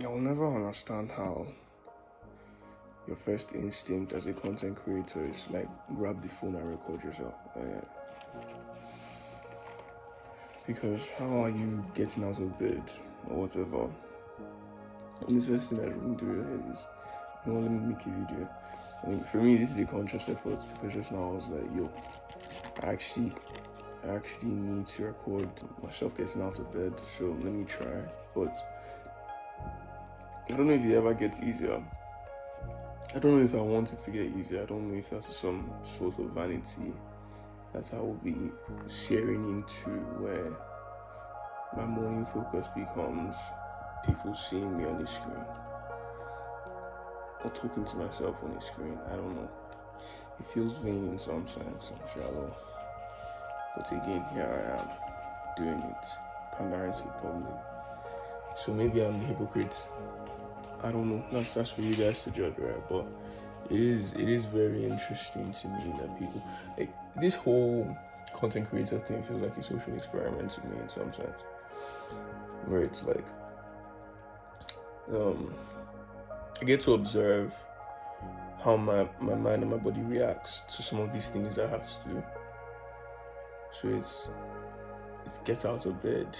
I'll never understand how your first instinct as a content creator is like grab the phone and record yourself. Because how are you getting out of bed or whatever? And the first thing that runs through your head is, let me make a video. I mean, for me, this is a conscious effort because just now I was like, yo, I actually need to record myself getting out of bed, so let me try. But I don't know if it ever gets easier. I don't know if I want it to get easier. I don't know if that's some sort of vanity that I will be sharing into, where my morning focus becomes people seeing me on the screen or talking to myself on the screen. I don't know. It feels vain in some sense and shallow. But again, here I am doing it, pandering to the public. So maybe I'm the hypocrite. I don't know. That's for you guys to judge, right? But it is very interesting to me that people like this whole content creator thing feels like a social experiment to me in some sense. Where it's like I get to observe how my mind and my body reacts to some of these things I have to do. So it's get out of bed,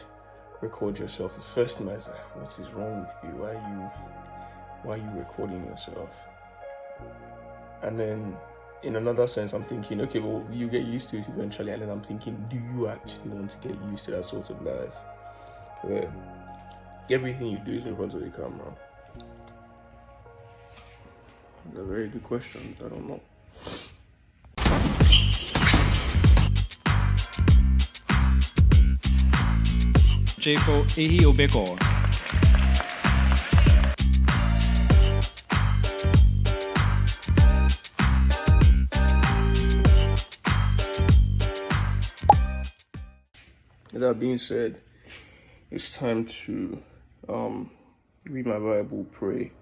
record yourself. The first thing I was like, what is wrong with you? Why are you recording yourself? And then in another sense, I'm thinking, okay, well, you get used to it eventually. And then I'm thinking, do you actually want to get used to that sort of life where everything you do is in front of the camera? They're very good questions. I don't know. Jacob Ehi-Okose. That being said, it's time to read my Bible, pray,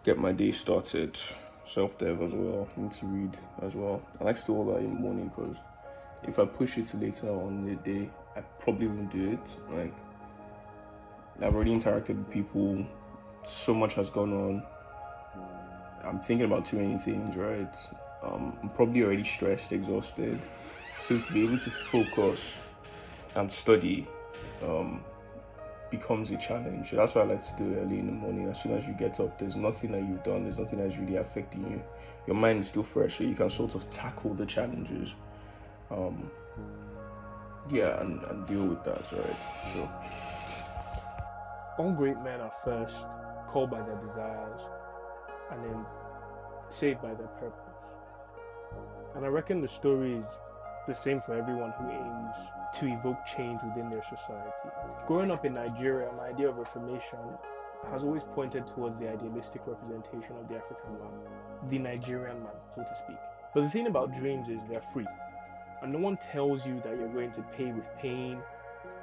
get my day started, self-dev as well. I need to read as well. I like to do all that in the morning because if I push it to later on in the day, I probably won't do it. Like, I've already interacted with people, so much has gone on. I'm thinking about too many things, right? I'm probably already stressed, exhausted. So to be able to focus and study becomes a challenge. That's what I like to do early in the morning. As soon as you get up, there's nothing that you've done, there's nothing that's really affecting you. Your mind is still fresh, so you can sort of tackle the challenges. And deal with that, right? So all great men are first called by their desires and then saved by their purpose. And I reckon the story is the same for everyone who aims to evoke change within their society. Growing up in Nigeria, my idea of reformation has always pointed towards the idealistic representation of the African man, the Nigerian man, so to speak. But the thing about dreams is they're free, and no one tells you that you're going to pay with pain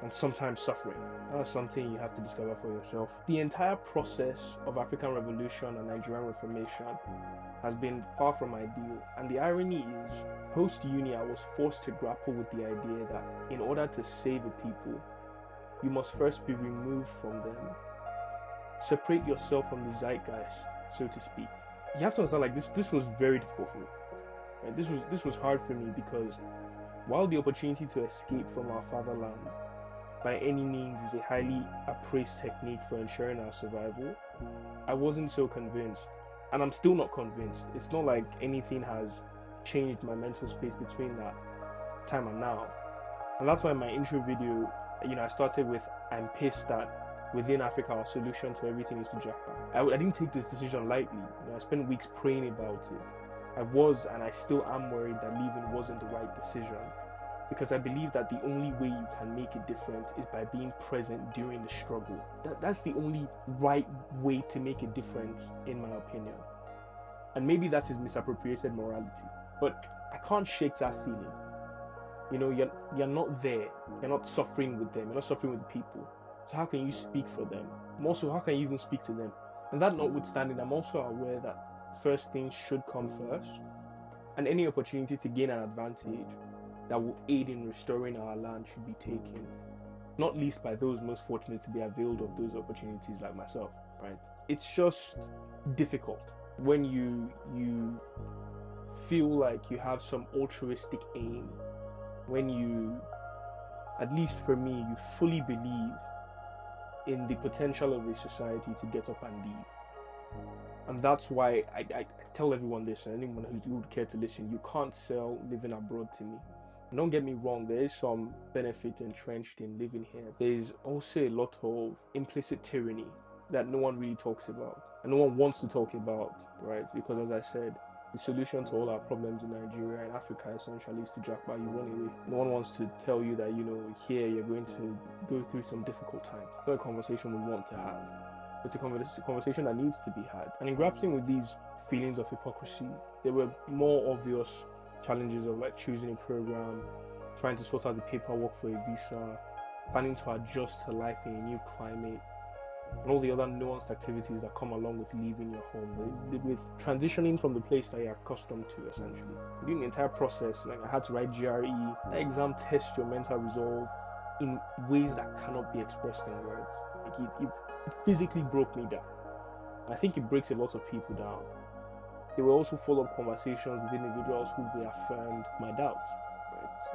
and sometimes suffering. That's something you have to discover for yourself. The entire process of African Revolution and Nigerian Reformation has been far from ideal, and the irony is, post-uni I was forced to grapple with the idea that in order to save a people, you must first be removed from them. Separate yourself from the zeitgeist, so to speak. You have to understand, like, this was very difficult for me. Right? This was hard for me because while the opportunity to escape from our fatherland by any means is a highly appraised technique for ensuring our survival, I wasn't so convinced. And I'm still not convinced. It's not like anything has changed my mental space between that time and now. And that's why in my intro video, I started with, I'm pissed that within Africa our solution to everything is to Japan. I didn't take this decision lightly. I spent weeks praying about it. I was and I still am worried that leaving wasn't the right decision, because I believe that the only way you can make a difference is by being present during the struggle. That's the only right way to make a difference, in my opinion. And maybe that is misappropriated morality, but I can't shake that feeling. You're not there. You're not suffering with them. You're not suffering with the people. So how can you speak for them? And also, how can you even speak to them? And that notwithstanding, I'm also aware that first things should come first, and any opportunity to gain an advantage that will aid in restoring our land should be taken. not least by those most fortunate to be availed of those opportunities like myself, right? It's just difficult when you feel like you have some altruistic aim, when you, at least for me, you fully believe in the potential of a society to get up and leave. And that's why I tell everyone this, and anyone who would care to listen, you can't sell living abroad to me. And don't get me wrong, there is some benefit entrenched in living here. There's also a lot of implicit tyranny that no one really talks about, and no one wants to talk about, right? Because as I said, the solution to all our problems in Nigeria and Africa essentially is to jackpot you run away. No one wants to tell you that, here you're going to go through some difficult times. It's not a conversation we want to have. It's a conversation that needs to be had. And in grappling with these feelings of hypocrisy, there were more obvious challenges of like choosing a program, trying to sort out the paperwork for a visa, planning to adjust to life in a new climate, and all the other nuanced activities that come along with leaving your home, with transitioning from the place that you're accustomed to, essentially. During the entire process, like I had to write GRE. That exam tests your mental resolve in ways that cannot be expressed in words. Like it physically broke me down. I think it breaks a lot of people down. There were also follow-up conversations with individuals who reaffirmed my doubts,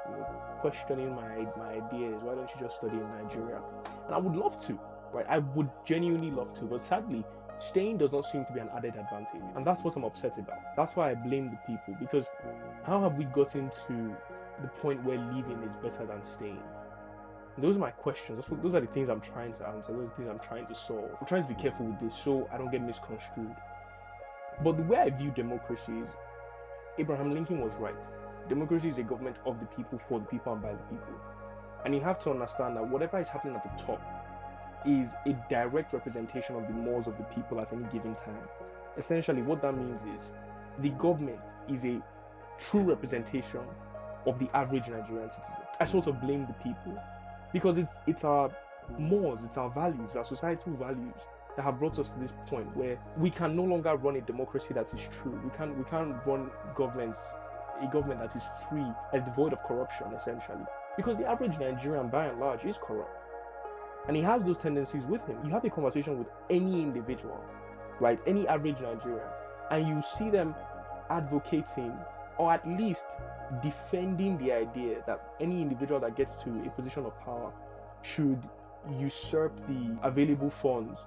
right? Questioning my ideas. Why don't you just study in Nigeria? And I would love to, right? I would genuinely love to, but sadly, staying does not seem to be an added advantage. And that's what I'm upset about. That's why I blame the people, because how have we gotten to the point where leaving is better than staying? Those are my questions. Those are the things I'm trying to answer. Those are the things I'm trying to solve. I'm trying to be careful with this so I don't get misconstrued. But the way I view democracy is, Abraham Lincoln was right. Democracy is a government of the people, for the people, and by the people. And you have to understand that whatever is happening at the top is a direct representation of the mores of the people at any given time. Essentially, what that means is the government is a true representation of the average Nigerian citizen. I sort of blame the people, because it's our mores, it's our values, our societal values that have brought us to this point where we can no longer run a democracy that is true. We can't run a government that is free, as devoid of corruption, essentially. Because the average Nigerian, by and large, is corrupt. And he has those tendencies with him. You have a conversation with any individual, right? Any average Nigerian, and you see them advocating, or at least defending the idea that any individual that gets to a position of power should usurp the available funds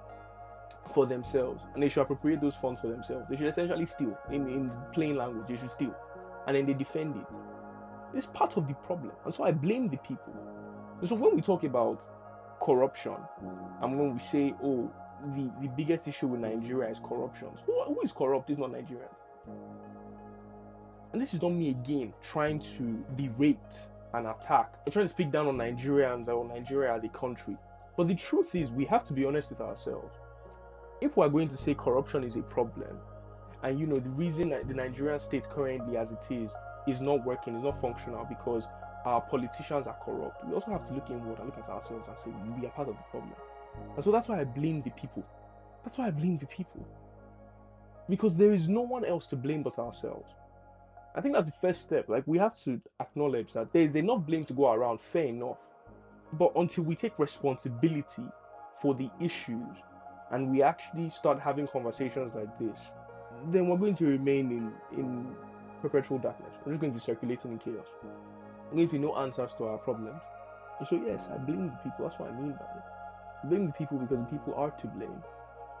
for themselves, and they should appropriate those funds for themselves. They should essentially steal. In plain language, they should steal, and then they defend it. It's part of the problem, and so I blame the people. And so when we talk about corruption, and when we say, oh, the biggest issue with Nigeria is corruption, who is corrupt is not Nigerian. And this is not me again trying to berate and attack. I'm trying to speak down on Nigerians or Nigeria as a country. But the truth is, we have to be honest with ourselves. If we're going to say corruption is a problem, and the reason that the Nigerian state currently as it is not working, is not functional because our politicians are corrupt, we also have to look inward and look at ourselves and say we are part of the problem. And so that's why I blame the people. That's why I blame the people. Because there is no one else to blame but ourselves. I think that's the first step. Like, we have to acknowledge that there's enough blame to go around, fair enough. But until we take responsibility for the issues and we actually start having conversations like this, then we're going to remain in perpetual darkness. We're just going to be circulating in chaos. There's going to be no answers to our problems. And so yes, I blame the people. That's what I mean by it. I blame the people because the people are to blame.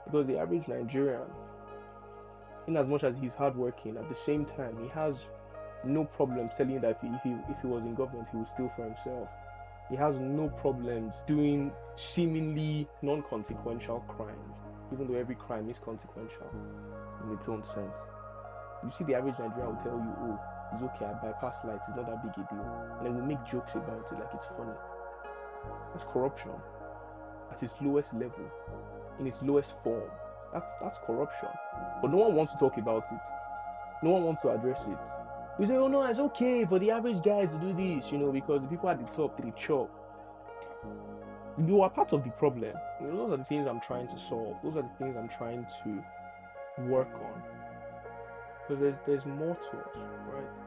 Because the average Nigerian, in as much as he's hardworking, at the same time, he has no problem telling that if he was in government, he would steal for himself. He has no problems doing seemingly non-consequential crimes, even though every crime is consequential in its own sense. You see, the average Nigerian will tell you, oh, it's okay, I bypass lights, it's not that big a deal. And then we'll make jokes about it like it's funny. That's corruption at its lowest level, in its lowest form. That's corruption. But no one wants to talk about it. No one wants to address it. We say, oh no, it's okay for the average guy to do this, because the people at the top, they chop. You are part of the problem. Those are the things I'm trying to solve. Those are the things I'm trying to work on. Because there's more to us, right?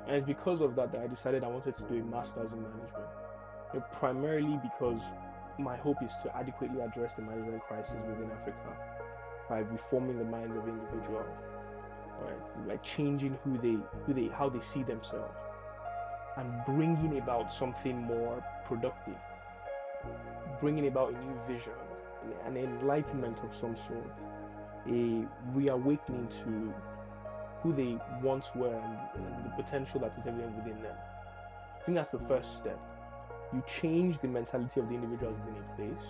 And it's because of that I decided I wanted to do a master's in management. primarily because my hope is to adequately address the management crisis within Africa by reforming the minds of individuals, right? Like changing how they see themselves, and bringing about something more productive, bringing about a new vision, an enlightenment of some sort, a reawakening to who they once were and the potential that is evident within them. I think that's the first step. You change the mentality of the individuals within a place,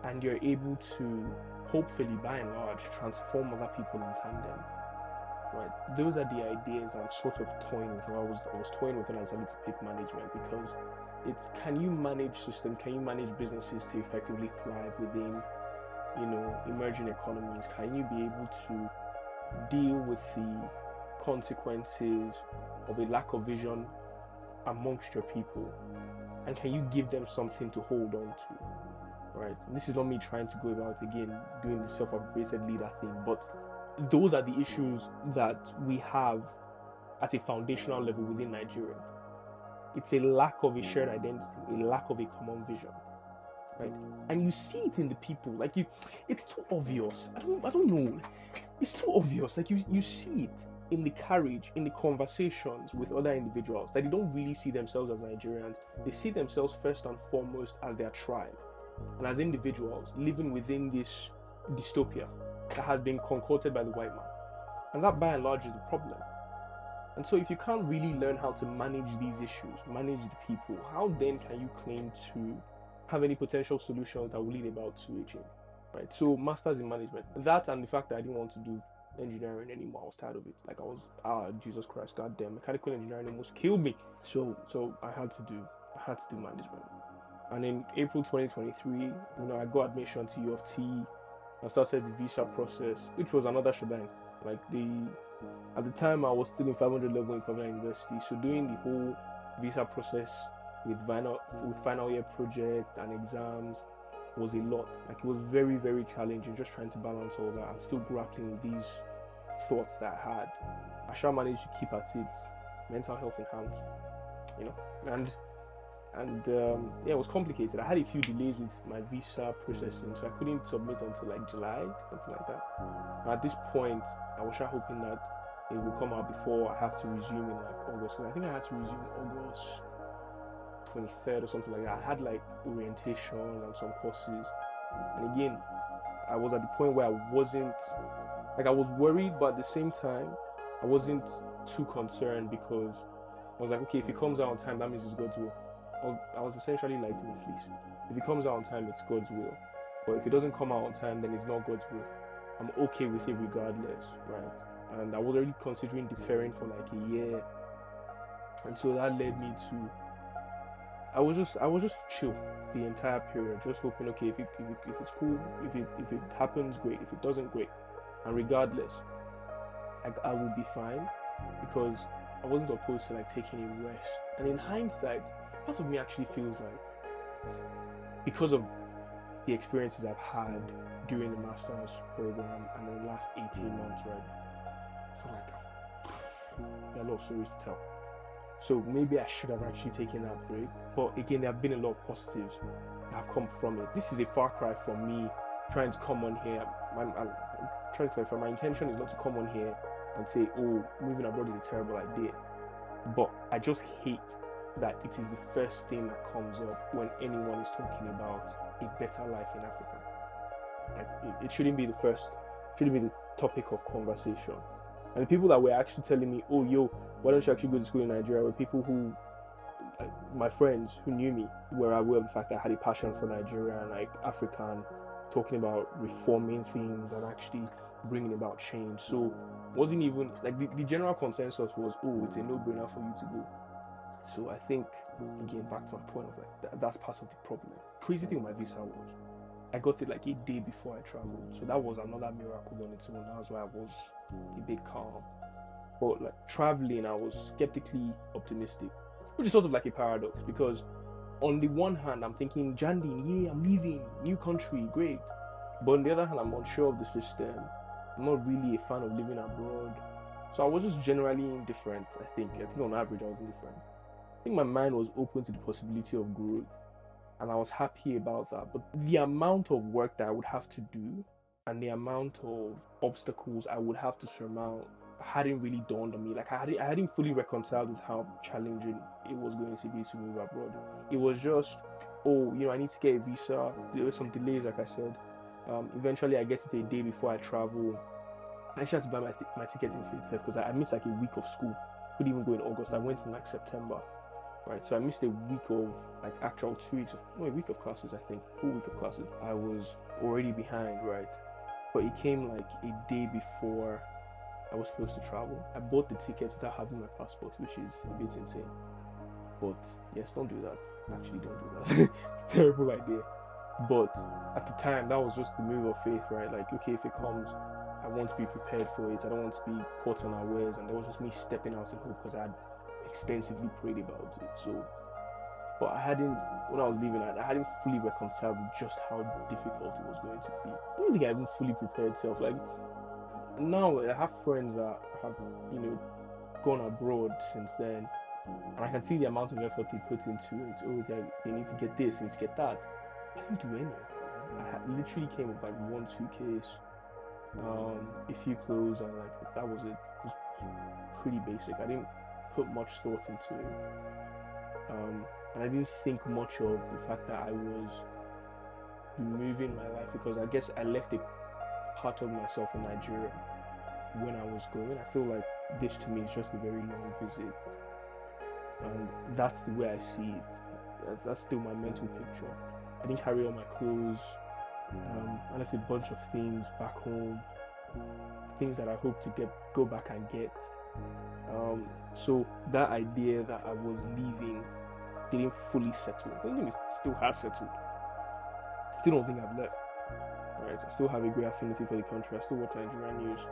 and you're able to, hopefully, by and large, transform other people in tandem. Right? Those are the ideas I'm sort of toying with. I was toying with when I decided to pick management, because it's, can you manage system? Can you manage businesses to effectively thrive within, emerging economies? Can you be able to deal with the consequences of a lack of vision amongst your people? And can you give them something to hold on to? Right? And this is not me trying to go about, again, doing the self-appropriated leader thing, but those are the issues that we have at a foundational level within Nigeria. It's a lack of a shared identity, a lack of a common vision, right? And you see it in the people. Like, it's too obvious. I don't know. It's too obvious. Like, you see it in the carriage, in the conversations with other individuals, that they don't really see themselves as Nigerians. They see themselves first and foremost as their tribe and as individuals living within this dystopia that has been concocted by the white man. And that, by and large, is the problem. And so if you can't really learn how to manage these issues, manage the people, how then can you claim to have any potential solutions that will lead about to a change? Right? So masters in management. That, and the fact that I didn't want to do engineering anymore. I was tired of it. Like, Jesus Christ, goddamn, mechanical engineering almost killed me. So I had to do management. And in April 2023, I got admission to U of T. I started the visa process, which was another shebang. Like, at the time I was still in 500 level in Covenant University, so doing the whole visa process with final year project and exams was a lot. Like, it was very, very challenging, just trying to balance all that. I'm still grappling with these thoughts that I had. I shall manage to keep at it, mental health in hand, and it was complicated. I had a few delays with my visa processing, so I couldn't submit until like July, something like that. And at this point, I was hoping that it would come out before I have to resume in like August. So I think I had to resume August 23rd or something like that. I had like orientation and some courses, and again, I was at the point where I was worried, but at the same time, I wasn't too concerned, because I was like, okay, if it comes out on time, that means it's God's will. I was essentially lighting a fleece. If it comes out on time, it's God's will. But if it doesn't come out on time, then it's not God's will. I'm okay with it regardless, right? And I was already considering deferring for like a year, and so that led me to. I was just chill the entire period, just hoping, okay, if it's cool, if it happens, great. If it doesn't, great. And regardless, I will be fine, because I wasn't opposed to like taking a rest. And in hindsight, part of me actually feels like, because of the experiences I've had during the master's program and in the last 18 months, right, I feel like there are a lot of stories to tell. So maybe I should have actually taken that break. But again, there have been a lot of positives that have come from it. This is a far cry from me trying to come on here. I'm trying to clarify, my intention is not to come on here and say, oh, moving abroad is a terrible idea. But I just hate that it is the first thing that comes up when anyone is talking about a better life in Africa. Like, it shouldn't be the topic of conversation. And the people that were actually telling me, oh, yo, why don't you actually go to school in Nigeria, were people who, my friends who knew me, were aware of the fact that I had a passion for Nigeria and like Africa, and talking about reforming things and actually bringing about change. So wasn't even like the general consensus was, oh, it's a no-brainer for you to go. So I think, again, back to my point of like that's part of the problem. Crazy thing with my visa was, I got it like a day before I traveled, so that was another miracle on its own. That's why I was a bit calm. But like traveling, I was skeptically optimistic, which is sort of like a paradox, because on the one hand, I'm thinking, Jandin, yeah, I'm leaving, new country, great. But on the other hand, I'm unsure of the system. I'm not really a fan of living abroad. So I was just generally indifferent, I think on average, I was indifferent. think my mind was open to the possibility of growth, and I was happy about that. But the amount of work that I would have to do and the amount of obstacles I would have to surmount hadn't really dawned on me. Like I hadn't fully reconciled with how challenging it was going to be to move abroad. It was just, oh, I need to get a visa. There were some delays, like I said. Eventually, I get it a day before I travel. I actually had to buy my tickets in for itself because I missed like a week of school. Couldn't even go in August. I went in like September, right? So I missed a week of like actual 2 weeks of no, a week of classes. I think full week of classes. I was already behind, right? But it came like a day before I was supposed to travel. I bought the tickets without having my passport, which is a bit insane. But yes, don't do that. Actually, don't do that. It's a terrible idea. But at the time, that was just the move of faith, right? Like, okay, if it comes, I want to be prepared for it. I don't want to be caught unawares. And that was just me stepping out in hope because I had extensively prayed about it. So, but when I was leaving, I hadn't fully reconciled with just how difficult it was going to be. I don't think I even fully prepared self. Like, now I have friends that have, gone abroad since then. And I can see the amount of effort they put into it. Oh, they need to get this, they need to get that. I didn't do any of that. I literally came with like 1 suitcase, a few clothes, and like that was it. It was pretty basic. I didn't put much thought into it. And I didn't think much of the fact that I was moving my life because I guess I left a part of myself in Nigeria when I was going. I feel like this to me is just a very long visit. And that's the way I see it. That's still my mental picture. I didn't carry all my clothes. I left a bunch of things back home, things that I hope to go back and get. So that idea that I was leaving didn't fully settle. I don't think it still has settled. I still don't think I've left. Right? I still have a great affinity for the country. I still watch Nigerian news.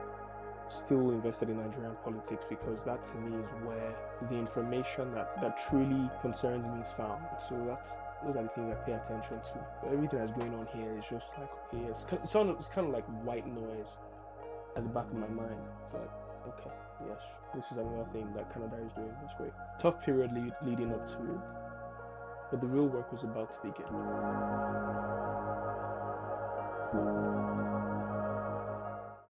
Still invested in Nigerian politics because that to me is where the information that truly concerns me is found. So those are the things I pay attention to. But everything that's going on here is just like, okay, it's kind of like white noise at the back of my mind. It's like, okay, yes, this is another thing that Canada is doing. That's great. Tough period leading up to it, but the real work was about to begin.